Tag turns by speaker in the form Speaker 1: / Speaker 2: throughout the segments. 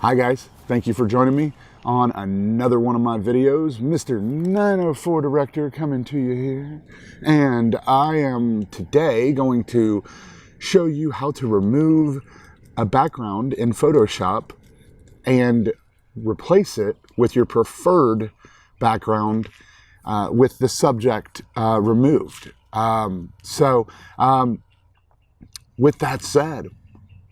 Speaker 1: Hi guys, thank you for joining me on another one of my videos. Mr. 904 Director coming to you here. And I am today going to show you how to remove a background in Photoshop and replace it with your preferred background with the subject removed. With that said,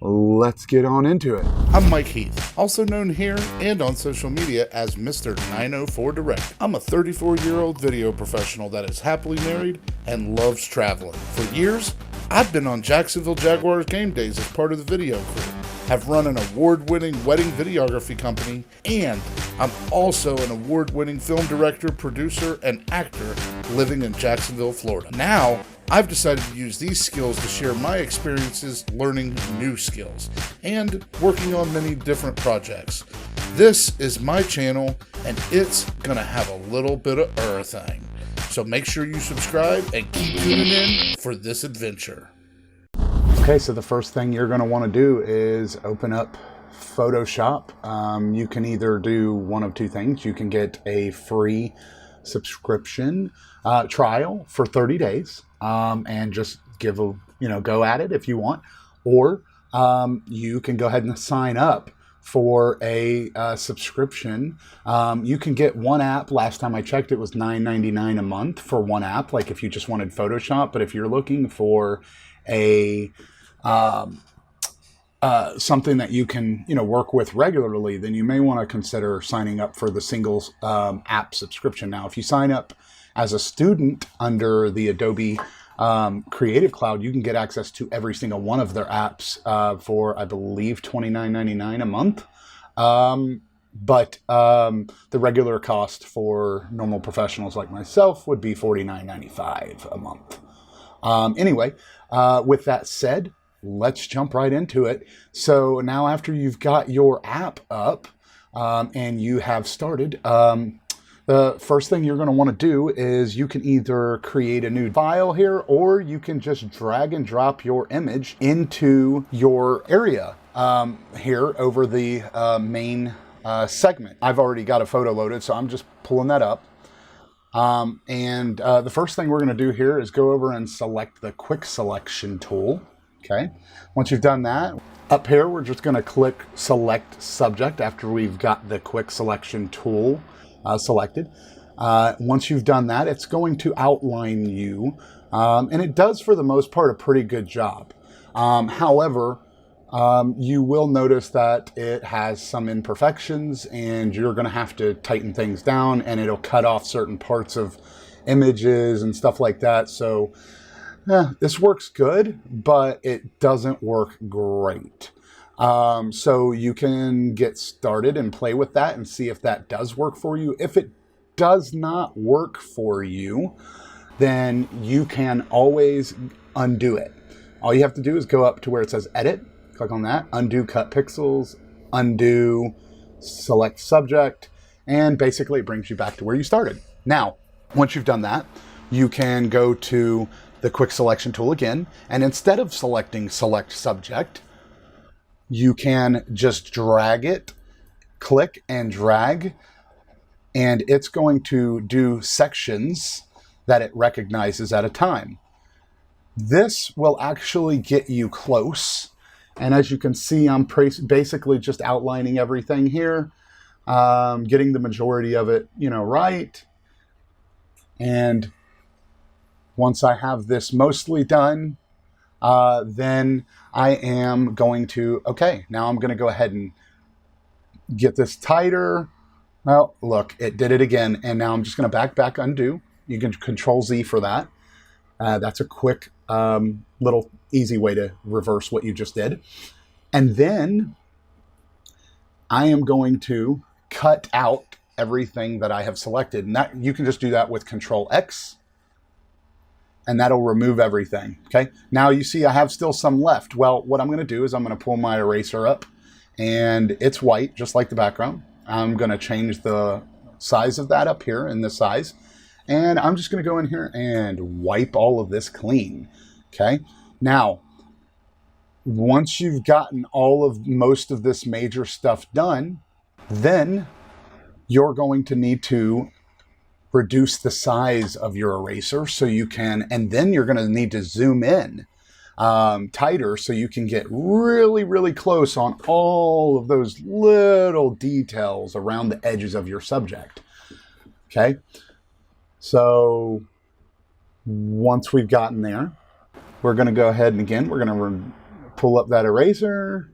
Speaker 1: let's get on into it.
Speaker 2: I'm Mike Heath, also known here and on social media as Mr. 904 Direct. I'm a 34-year-old video professional that is happily married and loves traveling. For years, I've been on Jacksonville Jaguars game days as part of the video crew, have run an award-winning wedding videography company, and I'm also an award-winning film director, producer, and actor living in Jacksonville, Florida. Now, I've decided to use these skills to share my experiences learning new skills and working on many different projects. This is my channel, and it's gonna have a little bit of everything. So make sure you subscribe and keep tuning in for this adventure.
Speaker 1: Okay, so the first thing you're gonna wanna do is open up Photoshop. You can either do one of two things. You can get a free subscription trial for 30 days and just give a go at it if you want, or you can go ahead and sign up for a subscription. You can get one app. Last time I checked, it was $9.99 a month for one app, like if you just wanted Photoshop. But if you're looking for a something that you can work with regularly, then you may want to consider signing up for the single app subscription. Now, if you sign up as a student under the Adobe Creative Cloud, you can get access to every single one of their apps for, I believe, $29.99 a month. But the regular cost for normal professionals like myself would be $49.95 a month. Anyway, with that said, let's jump right into it. So now, after you've got your app up and you have started, the first thing you're going to want to do is you can either create a new file here, or you can just drag and drop your image into your area here over the main segment. I've already got a photo loaded, so I'm just pulling that up. The first thing we're going to do here is go over and select the quick selection tool. Okay, once you've done that, up here we're just going to click select subject after we've got the quick selection tool selected. Once you've done that, it's going to outline you, and it does for the most part a pretty good job. However, you will notice that it has some imperfections, and you're going to have to tighten things down, and it'll cut off certain parts of images and stuff like that. So this works good, but it doesn't work great. So you can get started and play with that and see if that does work for you. If it does not work for you, then you can always undo it. All you have to do is go up to where it says edit, click on that, undo cut pixels, undo select subject, and basically it brings you back to where you started. Now, once you've done that, you can go to the quick selection tool again, and instead of selecting select subject, you can just drag it, click and drag, and it's going to do sections that it recognizes at a time. This will actually get you close, and as you can see, I'm basically just outlining everything here, getting the majority of it right. And once I have this mostly done, then I am going to, now I'm going to go ahead and get this tighter. Well, look, it did it again. And now I'm just going to back, undo. You can Control Z for that. That's a quick, little easy way to reverse what you just did. And then I am going to cut out everything that I have selected. And that you can just do that with Control X. And that'll remove everything. Okay, now you see I have still some left. Well, what I'm going to do is I'm going to pull my eraser up, and it's white, just like the background. I'm going to change the size of that up here in this size, and I'm just going to go in here and wipe all of this clean. Okay, now once you've gotten most of this major stuff done, then you're going to need to reduce the size of your eraser so you can, and then you're going to need to zoom in tighter so you can get really, really close on all of those little details around the edges of your subject. Okay. So once we've gotten there, we're going to go ahead and again, we're going to pull up that eraser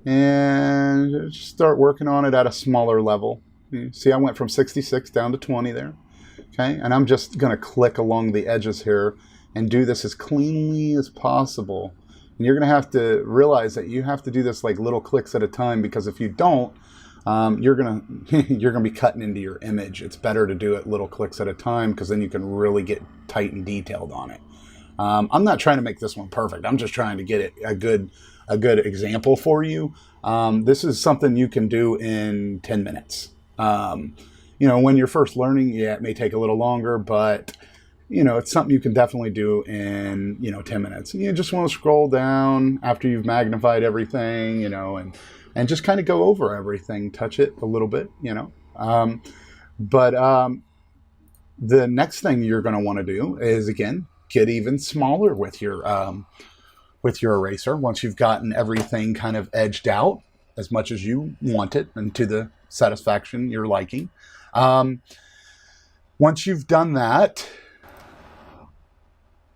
Speaker 1: and start working on it at a smaller level. You see, I went from 66 down to 20 there. Okay, and I'm just going to click along the edges here and do this as cleanly as possible. And you're going to have to realize that you have to do this like little clicks at a time, because if you don't, you're going to be cutting into your image. It's better to do it little clicks at a time, because then you can really get tight and detailed on it. I'm not trying to make this one perfect. I'm just trying to get it a good example for you. This is something you can do in 10 minutes. You know, when you're first learning, yeah, it may take a little longer, but, you know, it's something you can definitely do in, 10 minutes. And you just want to scroll down after you've magnified everything, and just kind of go over everything, touch it a little bit, But the next thing you're going to want to do is, again, get even smaller with your eraser. Once you've gotten everything kind of edged out as much as you want it and to the satisfaction you're liking. Once you've done that,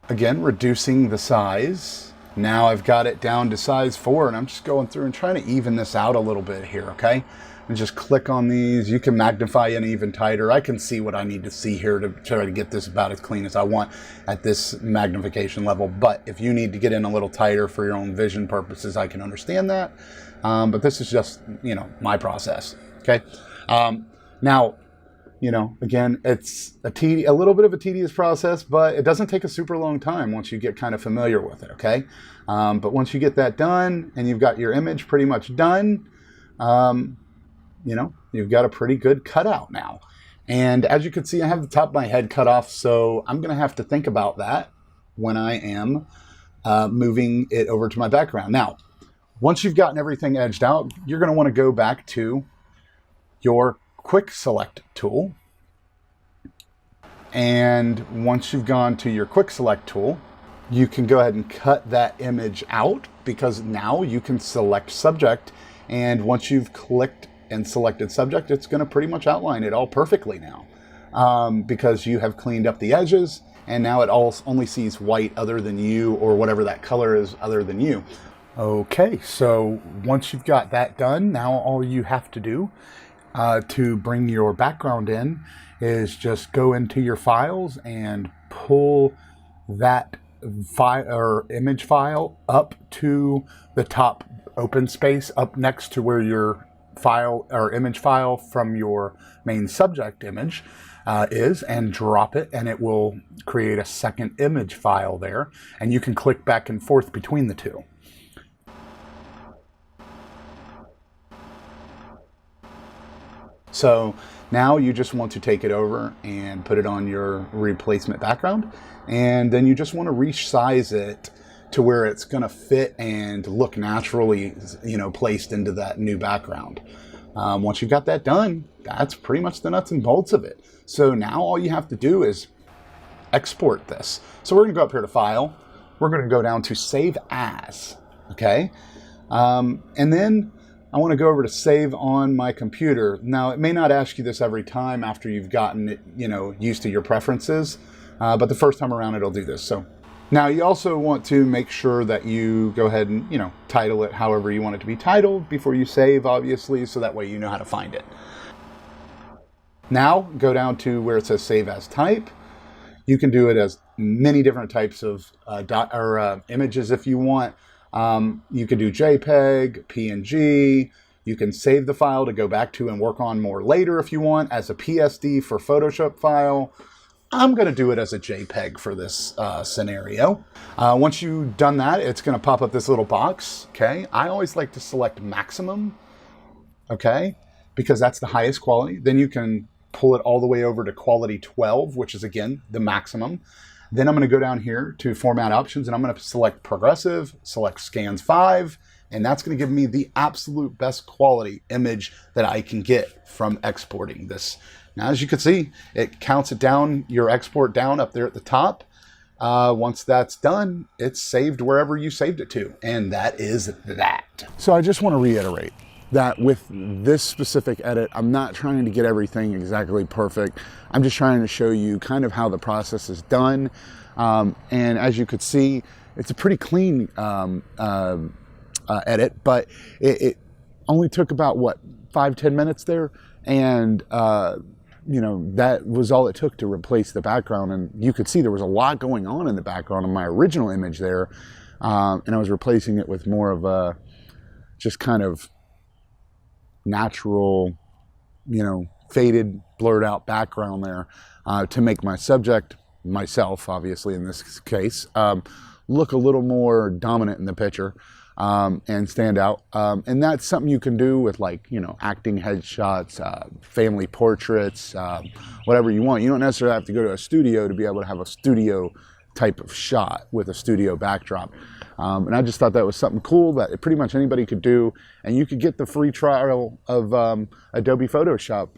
Speaker 1: again, reducing the size. Now I've got it down to size 4, and I'm just going through and trying to even this out a little bit here, okay? And just click on these. You can magnify in even tighter. I can see what I need to see here to try to get this about as clean as I want at this magnification level. But if you need to get in a little tighter for your own vision purposes, I can understand that. But this is just, my process, okay? Now, again, it's a little bit of a tedious process, but it doesn't take a super long time once you get kind of familiar with it, okay? But once you get that done and you've got your image pretty much done, you've got a pretty good cutout now. And as you can see, I have the top of my head cut off, so I'm going to have to think about that when I am moving it over to my background. Now, once you've gotten everything edged out, you're going to want to go back to your quick select tool. And once you've gone to your quick select tool, you can go ahead and cut that image out, because now you can select subject. And once you've clicked and selected subject, it's going to pretty much outline it all perfectly now, because you have cleaned up the edges, and now it all only sees white other than you, or whatever that color is other than you. Okay, so once you've got that done, now all you have to do to bring your background in is just go into your files and pull that file or image file up to the top open space up next to where your file or image file from your main subject image is, and drop it, and it will create a second image file there, and you can click back and forth between the two. So now you just want to take it over and put it on your replacement background, and then you just want to resize it to where it's going to fit and look naturally, placed into that new background. Once you've got that done, that's pretty much the nuts and bolts of it. So now all you have to do is export this. So we're going to go up here to File. We're going to go down to Save As, okay? And then I want to go over to Save on my computer. Now, it may not ask you this every time after you've gotten it, used to your preferences, but the first time around it'll do this. So now you also want to make sure that you go ahead and, title it however you want it to be titled before you save, obviously, so that way you know how to find it. Now, go down to where it says Save As Type. You can do it as many different types of images if you want. You can do JPEG, PNG. You can save the file to go back to and work on more later if you want, as a PSD for Photoshop file. I'm going to do it as a JPEG for this scenario. Once you've done that, it's going to pop up this little box, okay? I always like to select maximum, okay? Because that's the highest quality. Then you can pull it all the way over to quality 12, which is, again, the maximum. Then I'm going to go down here to format options, and I'm going to select progressive, select scans 5, and that's going to give me the absolute best quality image that I can get from exporting this. Now, as you can see, it counts it down, your export down up there at the top. Once that's done, it's saved wherever you saved it to, and that is that. So I just want to reiterate that with this specific edit, I'm not trying to get everything exactly perfect. I'm just trying to show you kind of how the process is done. And as you could see, it's a pretty clean edit, but it only took about, what, 5-10 minutes there? And you know, that was all it took to replace the background. And you could see there was a lot going on in the background of my original image there. And I was replacing it with more of a just kind of natural, you know, faded, blurred out background there to make my subject, myself, obviously in this case, look a little more dominant in the picture. And stand out. And that's something you can do with, like, you know, acting headshots, family portraits, whatever you want. You don't necessarily have to go to a studio to be able to have a studio type of shot with a studio backdrop. And I just thought that was something cool that pretty much anybody could do. And you could get the free trial of Adobe Photoshop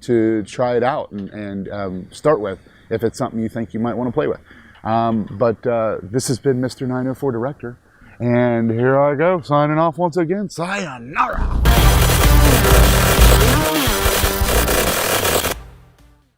Speaker 1: to try it out and start with if it's something you think you might want to play with. But this has been Mr. 904 Director. And here I go, signing off once again. Sayonara.